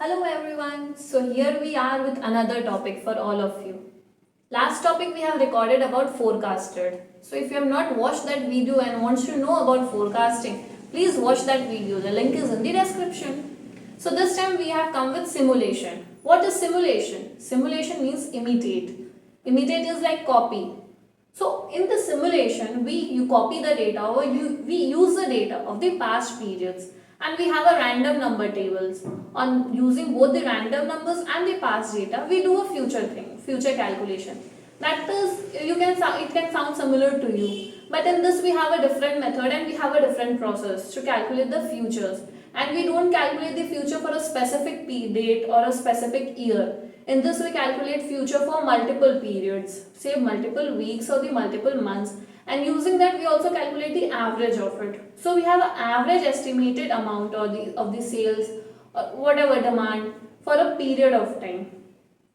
Hello everyone, so here we are with another topic for all of you. Last topic we have recorded about forecasted. So if you have not watched that video and wants to know about forecasting, please watch that video. The link is in the description. So this time we have come with simulation. What is simulation? Simulation means imitate. Imitate is like copy. So in the simulation, you copy the data or we use the data of the past periods and we have a random number tables. On using both the random numbers and the past data, we do a future calculation. That is, it can sound similar to you, but in this we have a different method and we have a different process to calculate the futures. And we don't calculate the future for a specific date or a specific year. In this we calculate future for multiple periods, say multiple weeks or the multiple months, and using that we also calculate the average of it. So we have an average estimated amount of the sales or whatever demand for a period of time.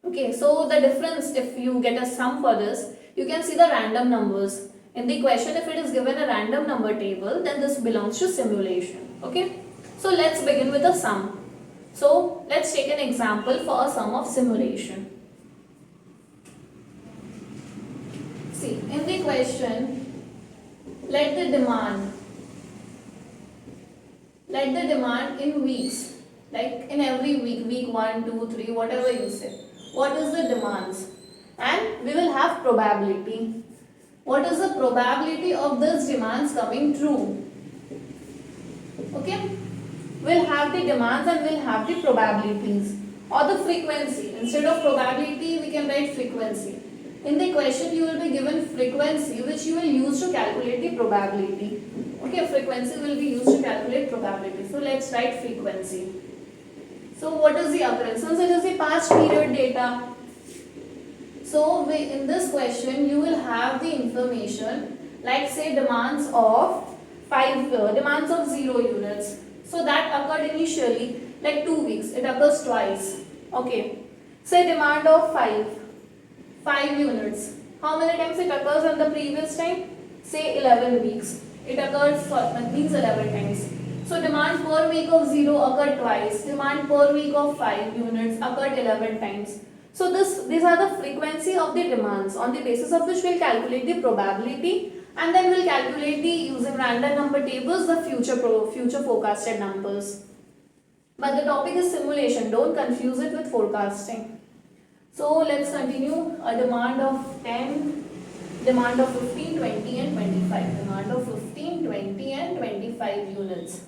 Okay, so the difference, if you get a sum for this, you can see the random numbers. In the question, if it is given a random number table, then this belongs to simulation. Okay, so let's begin with a sum. So let's take an example for a sum of simulation. See, in the question, let the demand in weeks, like in every week, week 1, 2, 3, whatever you say. What is the demands? And we will have probability. What is the probability of this demands coming true? Okay? We'll have the demands and we'll have the probabilities or the frequency. Instead of probability, we can write frequency. In the question, you will be given frequency which you will use to calculate the probability. Okay, frequency will be used to calculate probability. So let's write frequency. So what is the occurrence? Since it is the past period data, so in this question you will have the information like say demands of 0 units. So that occurred initially like 2 weeks. It occurs twice. Okay. Say demand of 5 units. How many times it occurs on the previous time? Say 11 weeks. It occurs for means 11 times. So demand per week of 0 occurred twice. Demand per week of 5 units occurred 11 times. So these are the frequency of the demands on the basis of which we'll calculate the probability, and then we'll calculate the using random number tables the future forecasted numbers. But the topic is simulation. Don't confuse it with forecasting. So let's continue. A demand of 10, demand of 15, 20 and 25. Demand of 15, 20 and 25 units.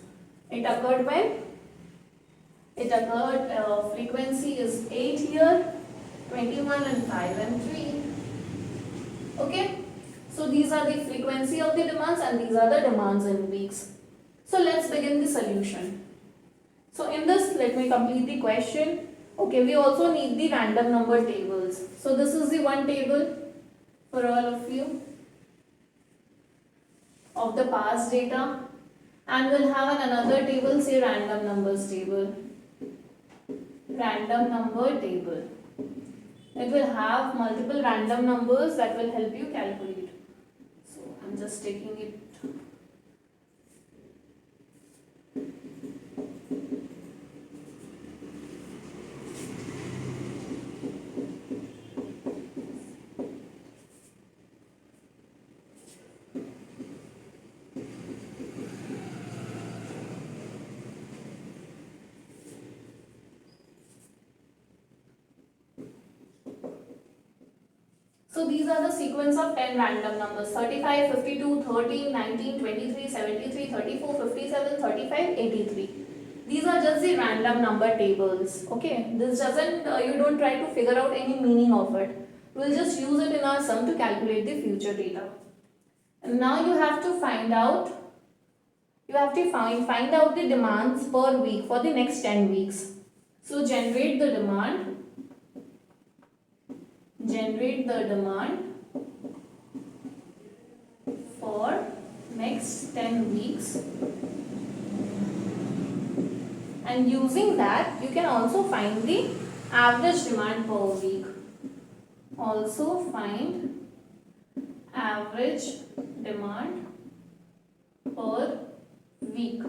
It occurred when? It occurred, frequency is 8 here, 21 and 5 and 3. Okay. So these are the frequency of the demands and these are the demands in weeks. So let's begin the solution. So in this, let me complete the question. Okay, we also need the random number tables. So this is the one table for all of you of the past data, and we'll have another table, say random numbers table. Random number table. It will have multiple random numbers that will help you calculate. So I'm just taking it. So these are the sequence of 10 random numbers: 35, 52, 13, 19, 23, 73, 34, 57, 35, 83. These are just the random number tables. Okay, this doesn't, you don't try to figure out any meaning of it. We'll just use it in our sum to calculate the future data. And now you have to find out, find out the demands per week for the next 10 weeks. So generate the demand for next 10 weeks, and using that you can also find the average demand per week. Also find average demand per week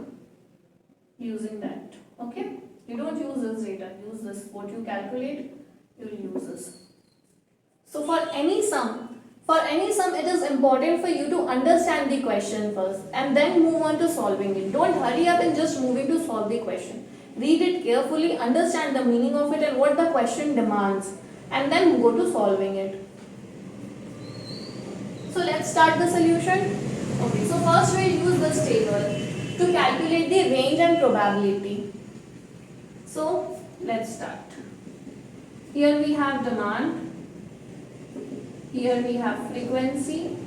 using that. Okay. You don't use this data, use this. What you calculate, you will use this. So for any sum, it is important for you to understand the question first and then move on to solving it. Don't hurry up and just moving to solve the question. Read it carefully, understand the meaning of it and what the question demands, and then go to solving it. So let's start the solution. Okay, so first we'll use this table to calculate the range and probability. So let's start. Here we have demand. Here we have frequency.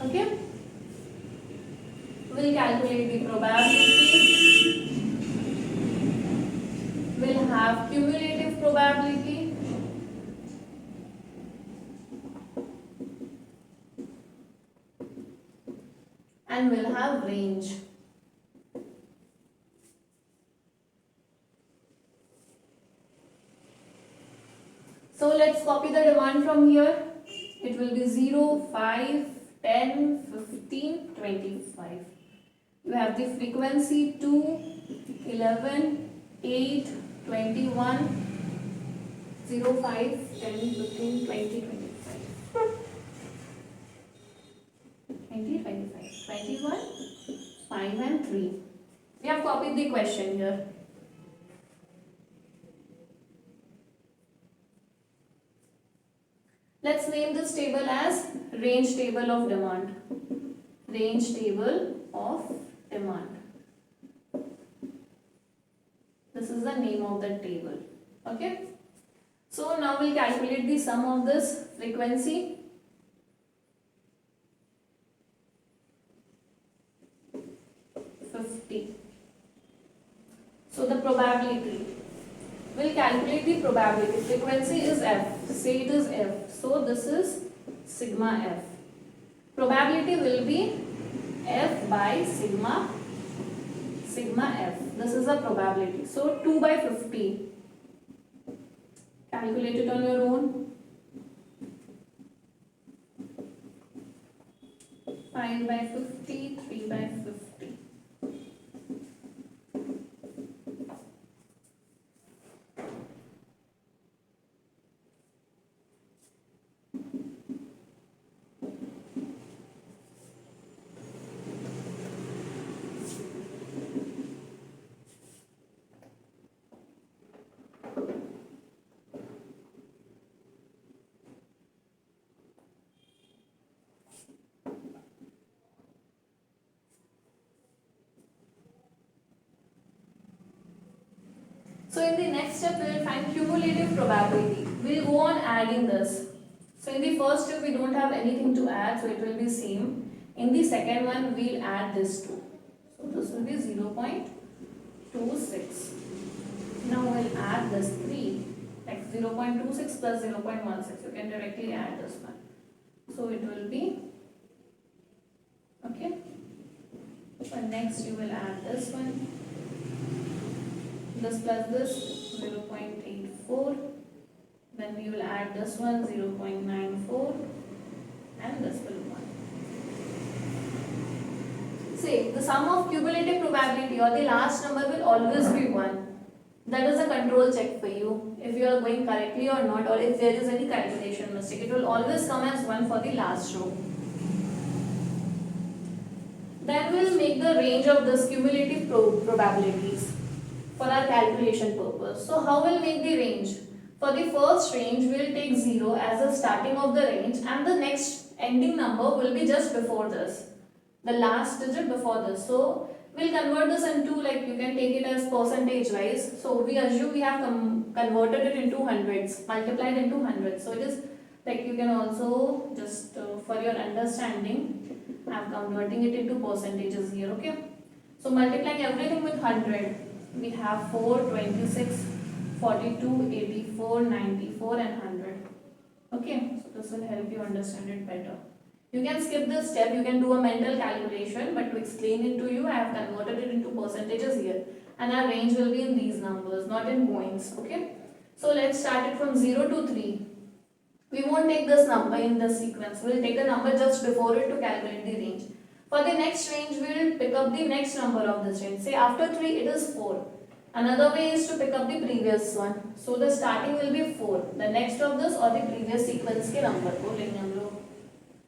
Okay. We'll calculate the probability. We'll have cumulative probability. And we'll have range. So let's copy the demand from here. It will be 0, 5, 10, 15, 25. You have the frequency 2, 11, 8, 21, 0, 5, 10, 15, 20, 25. 20, 25, 21, 5 and 3. We have copied the question here. Let's name this table as range table of demand. Range table of demand. This is the name of the table. Okay. So now we'll calculate the sum of this frequency. So the probability. We'll calculate the probability. Frequency is F. Say it is F. So this is sigma F. Probability will be F by sigma F. This is the probability. So 2 by 50. Calculate it on your own. 5 by 50, 3 by 50. So in the next step we will find cumulative probability. We will go on adding this. So in the first step we don't have anything to add, so it will be same. In the second one we will add this too. So this will be 0.26. Now we will add this 3, like 0.26 plus 0.16. You can directly add this one. So it will be, okay. So next you will add this one. This plus this 0.84, then we will add this one 0.94 and this will 1. Say the sum of cumulative probability or the last number will always be 1. That is a control check for you if you are going correctly or not, or if there is any calculation mistake. It will always come as 1 for the last row. Then we will make the range of this cumulative probabilities for our calculation purpose. So how will make the range? For the first range, we will take 0 as the starting of the range and the next ending number will be just before this. The last digit before this. So we'll convert this into, like, you can take it as percentage wise. So we assume we have converted it into hundreds, multiplied into hundreds. So it is like, you can also just for your understanding, I'm converting it into percentages here, okay? So multiplying everything with 100. We have 4, 26, 42, 84, 94 and 100. Okay, so this will help you understand it better. You can skip this step, you can do a mental calculation, but to explain it to you, I have converted it into percentages here. And our range will be in these numbers, not in points, okay? So let's start it from 0 to 3. We won't take this number in this sequence, we'll take the number just before it to calculate the range. For the next range, we will pick up the next number of this range. Say after 3 it is 4. Another way is to pick up the previous one. So the starting will be 4. The next of this or the previous sequence के number को लेंगे हम लोग.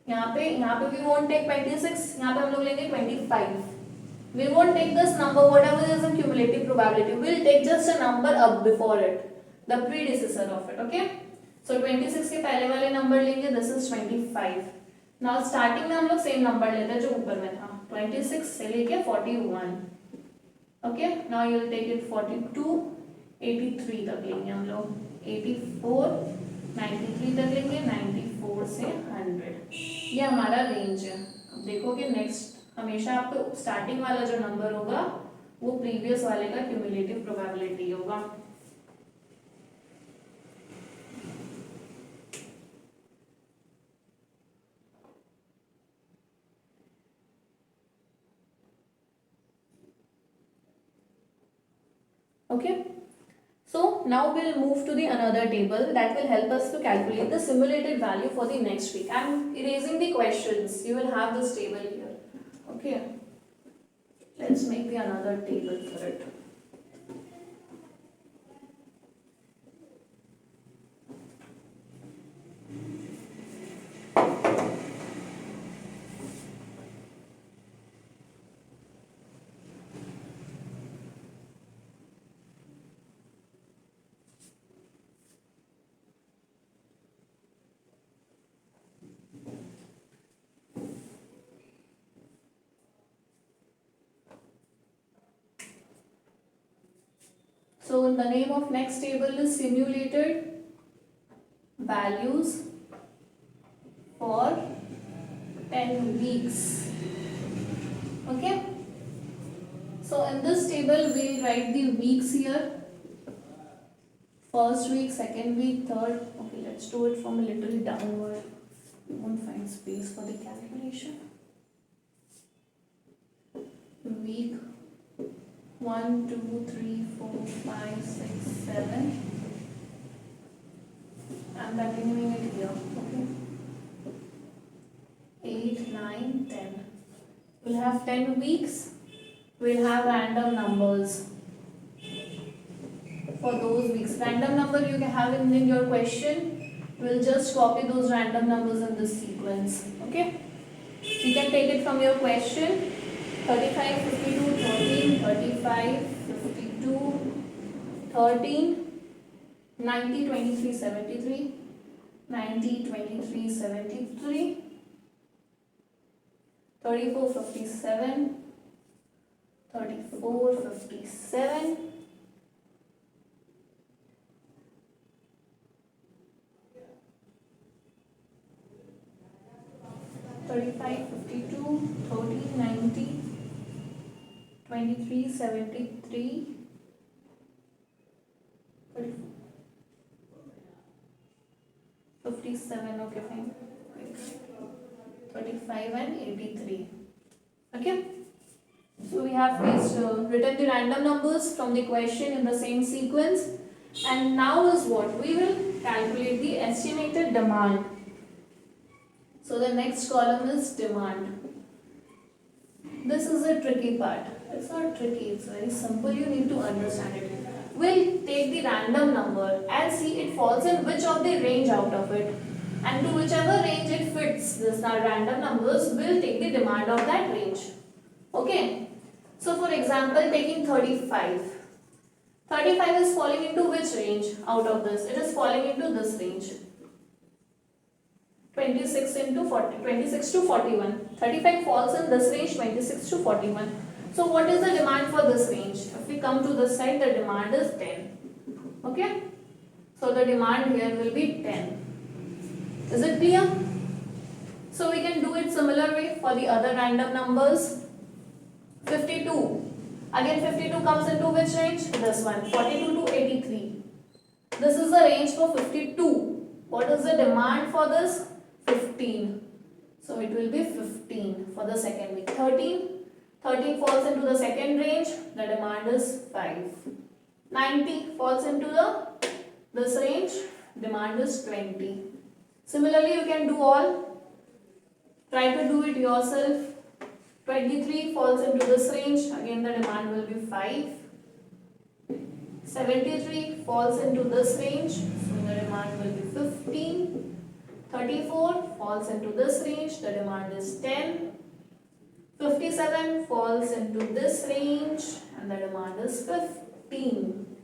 यहाँ पे we won't take 26. यहाँ पे हम लोग लेंगे 25. We won't take this number whatever is the cumulative probability. We will take just a number up before it, the predecessor of it. Okay. So 26 के पहले वाले number लेंगे. This is 25. Now starting में हम लोग same number लेते हैं जो ऊपर में था. 26 से लेके 41. Okay. Now you will take it 42, 83 तक लेंगे हम लोग. 84, 93 तक लेंगे. 94 से 100. ये हमारा रेंज है. अब देखोगे नेक्स्ट हमेशा आपको स्टार्टिंग वाला जो नंबर होगा वो प्रीवियस वाले का क्यूमुलेटिव प्रोबेबिलिटी होगा. Okay, so now we'll move to the another table that will help us to calculate the simulated value for the next week. I'm erasing the questions. You will have this table here. Okay, let's make the another table for it. So the name of next table is simulated values for 10 weeks. Okay. So in this table we write the weeks here. First week, second week, third. Okay, let's do it from a little downward. We won't find space for the calculation. Week 1, 2, 3, 4, 5, 6, 7. I'm continuing it here. Okay. 8, 9, 10. We'll have 10 weeks. We'll have random numbers for those weeks. Random number you can have in your question. We'll just copy those random numbers in this sequence. Okay. You can take it from your question. 35, 52, 13, 35, 52, 13, 90, 23, 73, 90, 23, 73, 34, 57, 34, 57, 35, 52, 30, 90, 23, 73, 57, okay fine, 35 and 83. Okay, so we have written the random numbers from the question in the same sequence, and now is what? We will calculate the estimated demand. So the next column is demand. This is a tricky part. It's not tricky, it's very simple, you need to understand it. We'll take the random number and see it falls in which of the range out of it. And to whichever range it fits, this are random numbers, we'll take the demand of that range. Okay. So for example, taking 35. 35 is falling into which range out of this? It is falling into this range. 26 into 40, 26 to 41. 35 falls in this range, 26 to 41. So what is the demand for this range? If we come to this side, the demand is 10. Okay? So the demand here will be 10. Is it clear? So we can do it similar way for the other random numbers. 52. Again 52 comes into which range? This one. 42 to 83. This is the range for 52. What is the demand for this? 15. So it will be 15 for the second week. 13. 13 falls into the second range. The demand is 5. 90 falls into this range. Demand is 20. Similarly, you can do all. Try to do it yourself. 23 falls into this range, again the demand will be 5. 73 falls into this range, so the demand will be 15. 34 falls into this range, the demand is 10. 57 falls into this range and the demand is 15.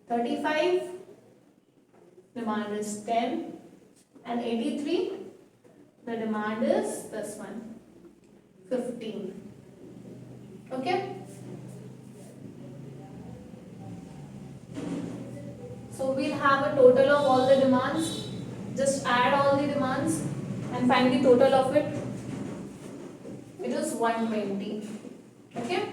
35 demand is 10 and 83 the demand is this one 15. Okay, so we'll have a total of all the demands. Just add all the demands and find the total of it. It is 120. Okay,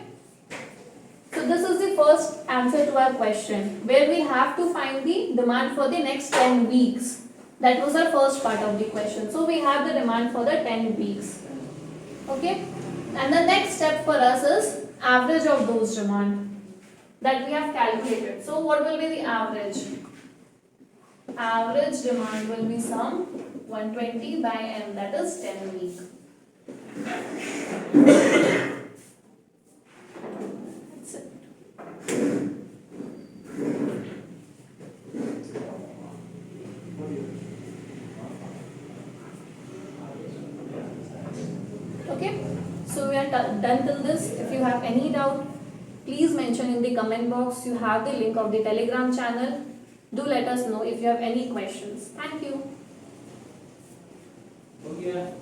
so this is the first answer to our question, where we have to find the demand for the next 10 weeks. That was our first part of the question. So we have the demand for the 10 weeks. Okay, and the next step for us is average of those demand that we have calculated. So what will be the average? Average demand will be sum 120 by n, that is 10 week. That's it. Okay, so we are done till this. If you have any doubt, please mention in the comment box. You have the link of the Telegram channel. Do let us know if you have any questions. Thank you. Okay.